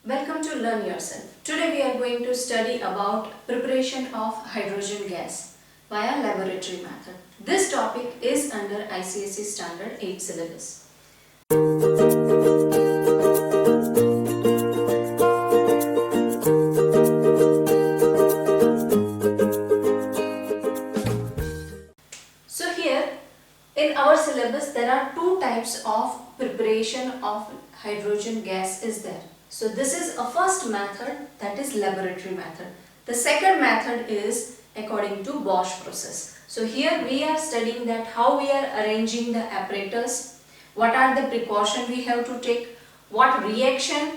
Welcome to Learn Yourself. Today we are going to study about preparation of hydrogen gas via laboratory method. This topic is under ICSE Standard 8 syllabus. So here in our syllabus there are two types of preparation of hydrogen gas is there. So this is a first method, that is laboratory method. The second method is according to Bosch process. So here we are studying that how we are arranging the apparatus, what are the precautions we have to take, what reaction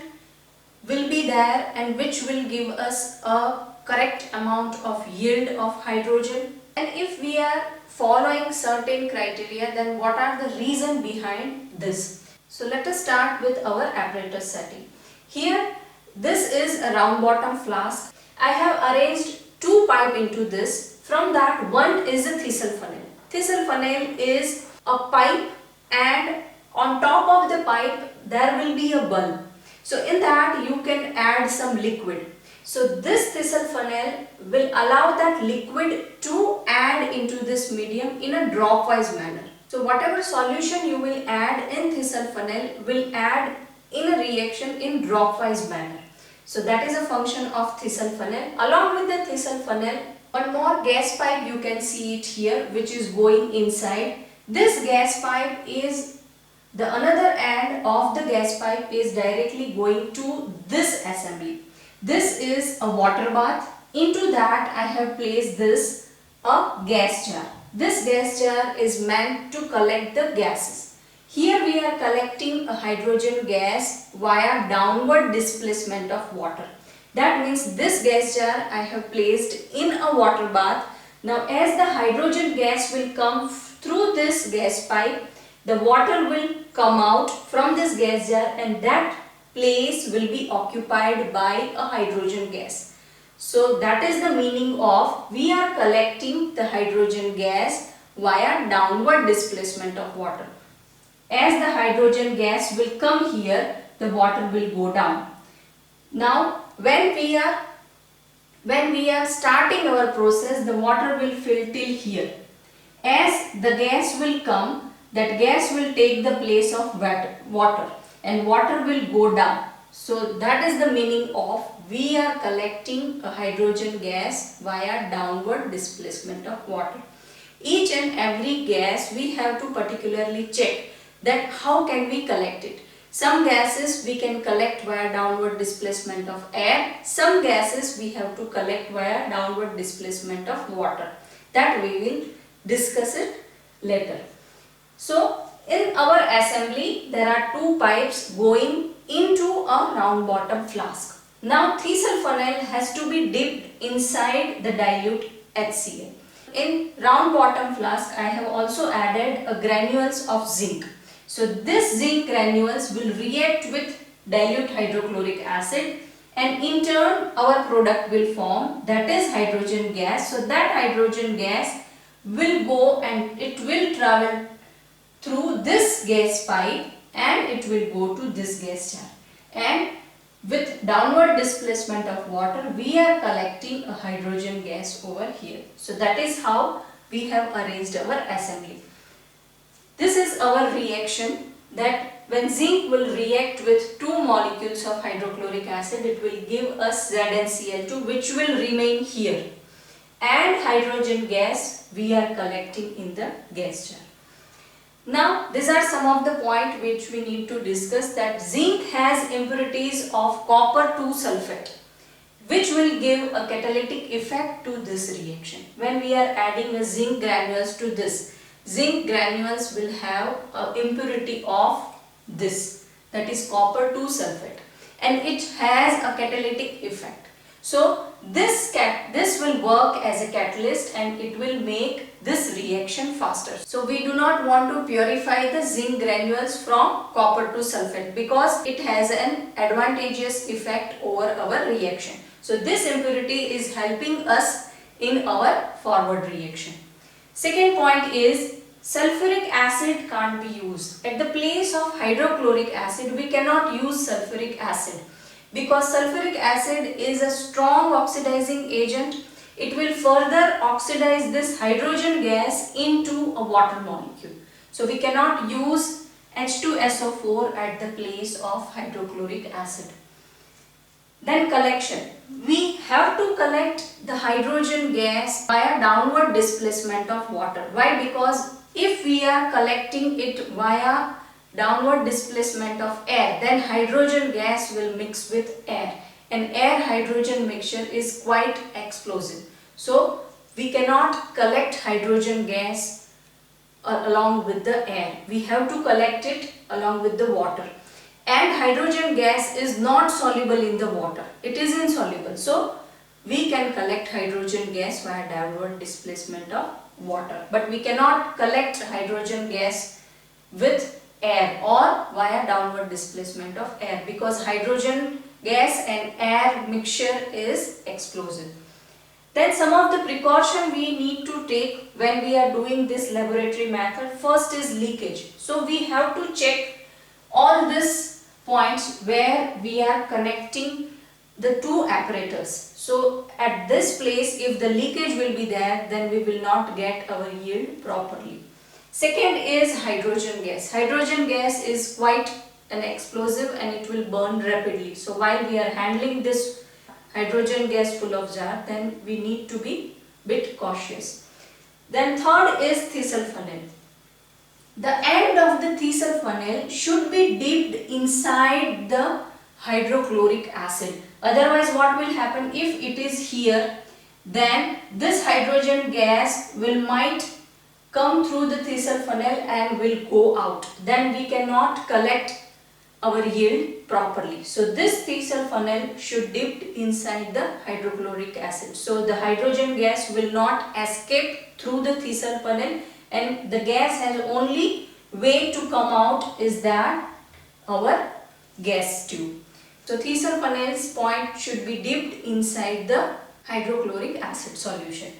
will be there and which will give us a correct amount of yield of hydrogen, and if we are following certain criteria, then what are the reason behind this. So let us start with our apparatus setting. Here this is a round bottom flask. I have arranged two pipe into this. From that, one is a thistle funnel. Thistle funnel is a pipe and on top of the pipe there will be a bulb. So in that you can add some liquid. So this thistle funnel will allow that liquid to add into this medium in a dropwise manner. So whatever solution you will add in thistle funnel will add in a reaction in dropwise manner. So that is a function of thistle funnel. Along with the thistle funnel, one more gas pipe you can see it here, which is going inside. This gas pipe is the another end of the gas pipe is directly going to this assembly. This is a water bath. Into that I have placed this a gas jar. This gas jar is meant to collect the gases. Here we are collecting a hydrogen gas via downward displacement of water. That means this gas jar I have placed in a water bath. Now as the hydrogen gas will come through this gas pipe, the water will come out from this gas jar and that place will be occupied by a hydrogen gas. So that is the meaning of we are collecting the hydrogen gas via downward displacement of water. As the hydrogen gas will come here, the water will go down. Now when we are starting our process, the water will fill till here. As the gas will come, that gas will take the place of water and water will go down. So that is the meaning of we are collecting a hydrogen gas via downward displacement of water. Each and every gas we have to particularly check that how can we collect it. Some gases we can collect via downward displacement of air. Some gases we have to collect via downward displacement of water. That we will discuss it later. So in our assembly there are two pipes going into a round bottom flask. Now thistle funnel has to be dipped inside the dilute HCl. In round bottom flask I have also added a granules of zinc. So this zinc granules will react with dilute hydrochloric acid and in turn our product will form, that is hydrogen gas. So that hydrogen gas will go and it will travel through this gas pipe and it will go to this gas jar, and with downward displacement of water we are collecting a hydrogen gas over here. So that is how we have arranged our assembly. This is our reaction, that when zinc will react with two molecules of hydrochloric acid, it will give us ZnCl2 which will remain here, and hydrogen gas we are collecting in the gas jar. Now these are some of the points which we need to discuss, that zinc has impurities of copper 2 sulfate which will give a catalytic effect to this reaction. When we are adding a zinc granules to this, zinc granules will have an impurity of this, that is copper 2 sulfate, and it has a catalytic effect. So this will work as a catalyst and it will make this reaction faster. So we do not want to purify the zinc granules from copper 2 sulfate because it has an advantageous effect over our reaction. So this impurity is helping us in our forward reaction. Second point is sulfuric acid can't be used. At the place of hydrochloric acid we cannot use sulfuric acid because sulfuric acid is a strong oxidizing agent. It will further oxidize this hydrogen gas into a water molecule. So we cannot use H2SO4 at the place of hydrochloric acid. Then collection. We have to collect the hydrogen gas via downward displacement of water. Why? Because if we are collecting it via downward displacement of air, then hydrogen gas will mix with air, and air hydrogen mixture is quite explosive. So we cannot collect hydrogen gas along with the air. We have to collect it along with the water. And hydrogen gas is not soluble in the water. It is insoluble. So we can collect hydrogen gas via downward displacement of water. But we cannot collect hydrogen gas with air or via downward displacement of air, because hydrogen gas and air mixture is explosive. Then some of the precaution we need to take when we are doing this laboratory method. First is leakage. So we have to check all these points where we are connecting the two apparatus. So at this place, if the leakage will be there, then we will not get our yield properly. Second is hydrogen gas. Hydrogen gas is quite an explosive and it will burn rapidly. So while we are handling this hydrogen gas full of jar, then we need to be bit cautious. Then third is Thiessen funnel. The end of the Thiessen funnel should be dipped inside the hydrochloric acid. Otherwise what will happen if it is here, then this hydrogen gas might come through the Thiessen funnel and will go out. Then we cannot collect our yield properly. So this Thiessen funnel should dip inside the hydrochloric acid. So the hydrogen gas will not escape through the Thiessen funnel, and the gas has only way to come out is that our gas tube. So Thiessen funnel's point should be dipped inside the hydrochloric acid solution.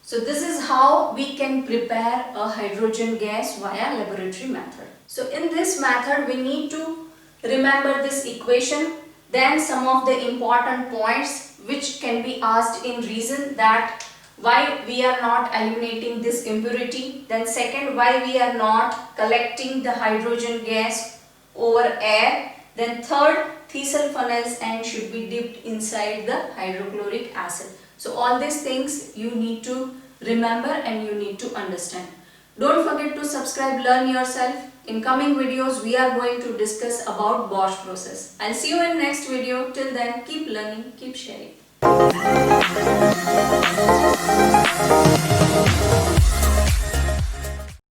So this is how we can prepare a hydrogen gas via laboratory method. So in this method we need to remember this equation, then some of the important points which can be asked in reason, that why we are not eliminating this impurity, then second, why we are not collecting the hydrogen gas over air, then third, Thiessen funnel's end should be dipped inside the hydrochloric acid. So all these things you need to remember and you need to understand. Don't forget to subscribe, learn yourself. In coming videos we are going to discuss about Bosch process. I'll see you in next video. Till then, keep learning, keep sharing.